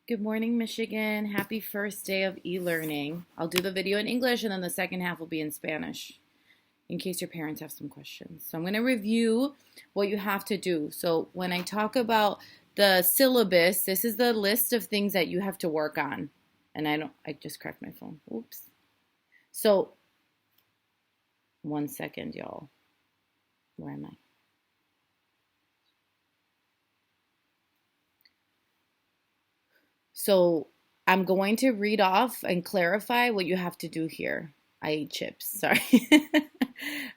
Good morning, Michigan. Happy first day of e-learning. I'll do the video in English and then the second half will be in Spanish in case your parents have some questions. So I'm going to review what you have to do. So when I talk about the syllabus, this is the list of things that you have to work on. And I just cracked my phone. Oops. So 1 second, y'all. Where am I? So I'm going to read off and clarify what you have to do here. I ate chips, sorry.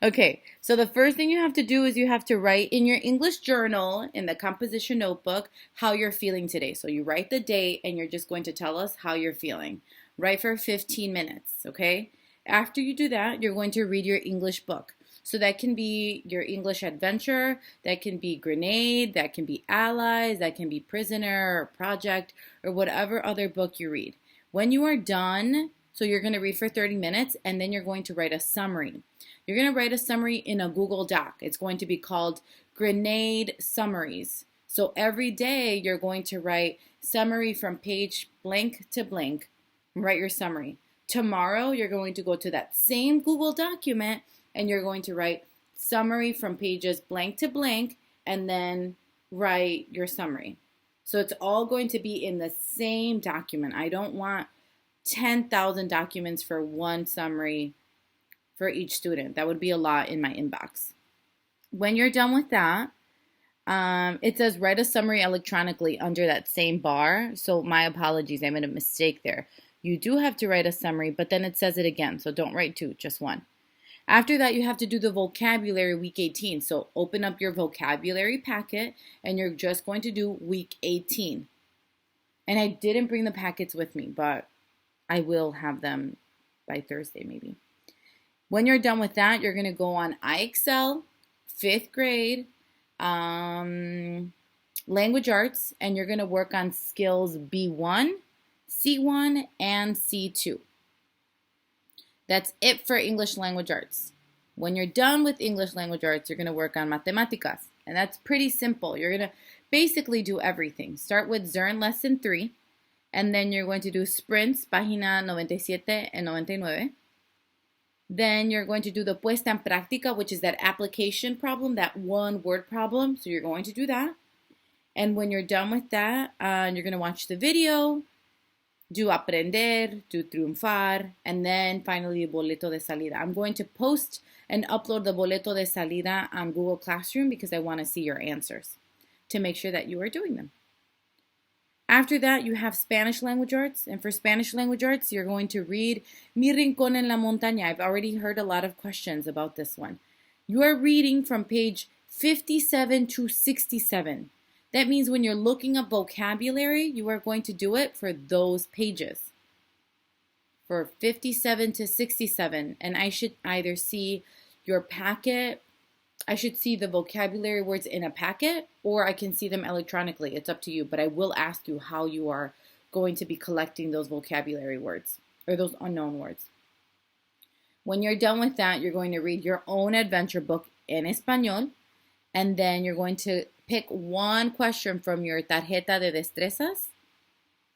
Okay, so the first thing you have to do is you have to write in your English journal, in the composition notebook, how you're feeling today. So you write the date and you're just going to tell us how you're feeling. Write for 15 minutes, okay? After you do that, you're going to read your English book. So that can be your English adventure, that can be Grenade, that can be Allies, that can be Prisoner or Project, or whatever other book you read. When you are done, so you're going to read for 30 minutes, and then you're going to write a summary. You're going to write a summary in a Google Doc. It's going to be called Grenade Summaries. So every day you're going to write summary from page blank to blank. Write your summary. Tomorrow you're going to go to that same Google document and you're going to write summary from pages blank to blank and then write your summary. So it's all going to be in the same document. I don't want 10,000 documents for one summary for each student. That would be a lot in my inbox. When you're done with that, it says write a summary electronically under that same bar. So my apologies, I made a mistake there. You do have to write a summary, but then it says it again. So don't write two, just one. After that, you have to do the vocabulary week 18. So open up your vocabulary packet and you're just going to do week 18. And I didn't bring the packets with me, but I will have them by Thursday maybe. When you're done with that, you're going to go on iExcel, 5th grade, language arts, and you're going to work on skills B1, C1, and C2. That's it for English language arts. When you're done with English language arts, you're going to work on matemáticas. And that's pretty simple. You're going to basically do everything. Start with Zern lesson 3. And then you're going to do sprints, página 97 and 99. Then you're going to do the puesta en práctica, which is that application problem, that one word problem. So you're going to do that. And when you're done with that, you're going to watch the video, do aprender, do triunfar, and then finally boleto de salida. I'm going to post and upload the boleto de salida on Google Classroom because I want to see your answers to make sure that you are doing them. After that, you have Spanish language arts, and for Spanish language arts, you're going to read Mi Rincón en la Montaña. I've already heard a lot of questions about this one. You are reading from page 57 to 67. That means when you're looking up vocabulary, you are going to do it for those pages. For 57 to 67, and I should either see your packet, I should see the vocabulary words in a packet, or I can see them electronically. It's up to you, but I will ask you how you are going to be collecting those vocabulary words, or those unknown words. When you're done with that, you're going to read your own adventure book in Español, and then you're going to pick one question from your tarjeta de destrezas,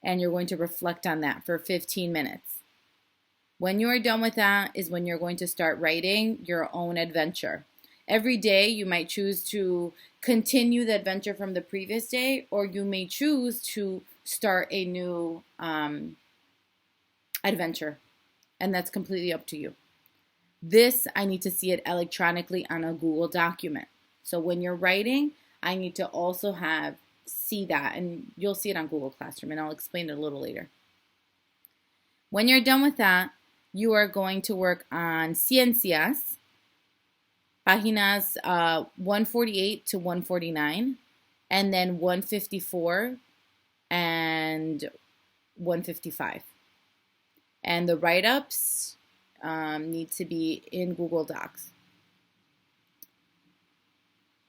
and you're going to reflect on that for 15 minutes. When you are done with that is when you're going to start writing your own adventure. Every day you might choose to continue the adventure from the previous day, or you may choose to start a new adventure, and that's completely up to you. This, I need to see it electronically on a Google document. So when you're writing, I need to also see that, and you'll see it on Google Classroom, and I'll explain it a little later. When you're done with that, you are going to work on Ciencias, páginas 148 to 149, and then 154 and 155. And the write-ups need to be in Google Docs.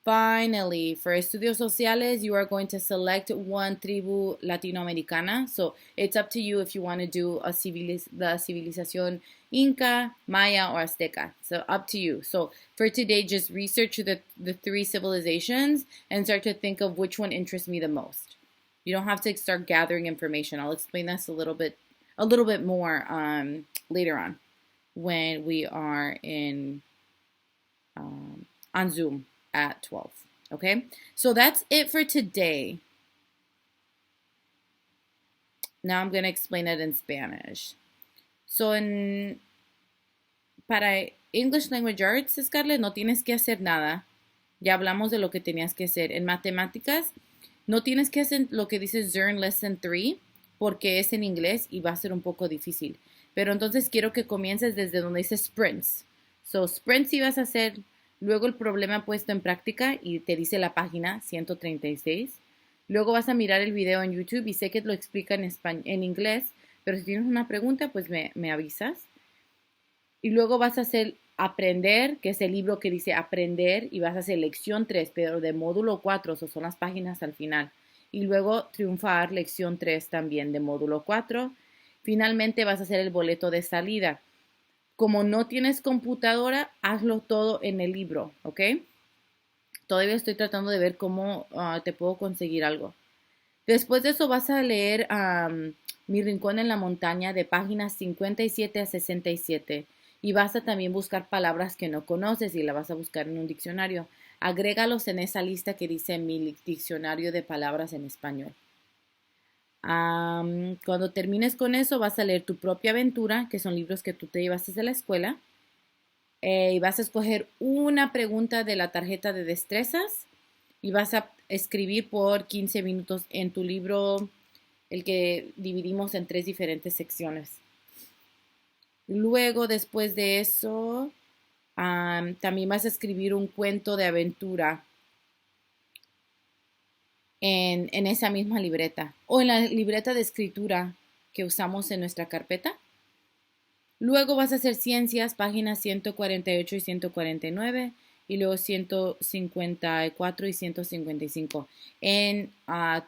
Finally, for Estudios Sociales, you are going to select one tribu latinoamericana. So it's up to you if you want to do the Civilización Inca, Maya, or Azteca. So up to you. So for today, just research the three civilizations and start to think of which one interests me the most. You don't have to start gathering information. I'll explain this a little bit more later on when we are on Zoom at 12. Okay, so that's it for today. Now I'm going to explain it in Spanish. So para English Language Arts, Scarlett, no tienes que hacer nada. Ya hablamos de lo que tenías que hacer. En matemáticas, no tienes que hacer lo que dice Zern Lesson 3 porque es en inglés y va a ser un poco difícil. Pero entonces quiero que comiences desde donde dice sprints. So, sprints sí vas a hacer, luego el problema puesto en práctica y te dice la página 136. Luego vas a mirar el video en YouTube y sé que lo explica en inglés, pero si tienes una pregunta, pues me avisas. Y luego vas a hacer aprender, que es el libro que dice aprender, y vas a hacer lección 3, pero de módulo 4, o son las páginas al final. Y luego triunfar, lección 3 también de módulo 4. Finalmente vas a hacer el boleto de salida. Como no tienes computadora, hazlo todo en el libro, ¿ok? Todavía estoy tratando de ver cómo te puedo conseguir algo. Después de eso vas a leer Mi Rincón en la Montaña de páginas 57 a 67 y vas a también buscar palabras que no conoces y la vas a buscar en un diccionario. Agrégalos en esa lista que dice Mi Diccionario de Palabras en Español. Cuando termines con eso vas a leer Tu Propia Aventura, que son libros que tú te llevas desde la escuela. Y vas a escoger una pregunta de la tarjeta de destrezas y vas a escribir por 15 minutos en tu libro, el que dividimos en 3 diferentes secciones. Luego, después de eso, también vas a escribir un cuento de aventura en esa misma libreta o en la libreta de escritura que usamos en nuestra carpeta. Luego vas a hacer ciencias, páginas 148 y 149, y luego 154 y 155 en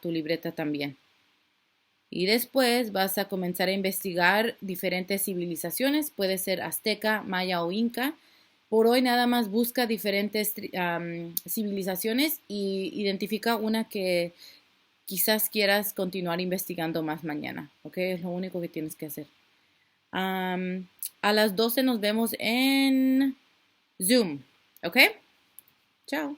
tu libreta también. Y después vas a comenzar a investigar diferentes civilizaciones, puede ser azteca, maya o inca. Por hoy nada más busca diferentes civilizaciones y identifica una que quizás quieras continuar investigando más mañana, ¿ok? Es lo único que tienes que hacer. A las 12 nos vemos en Zoom, ¿ok? Chao.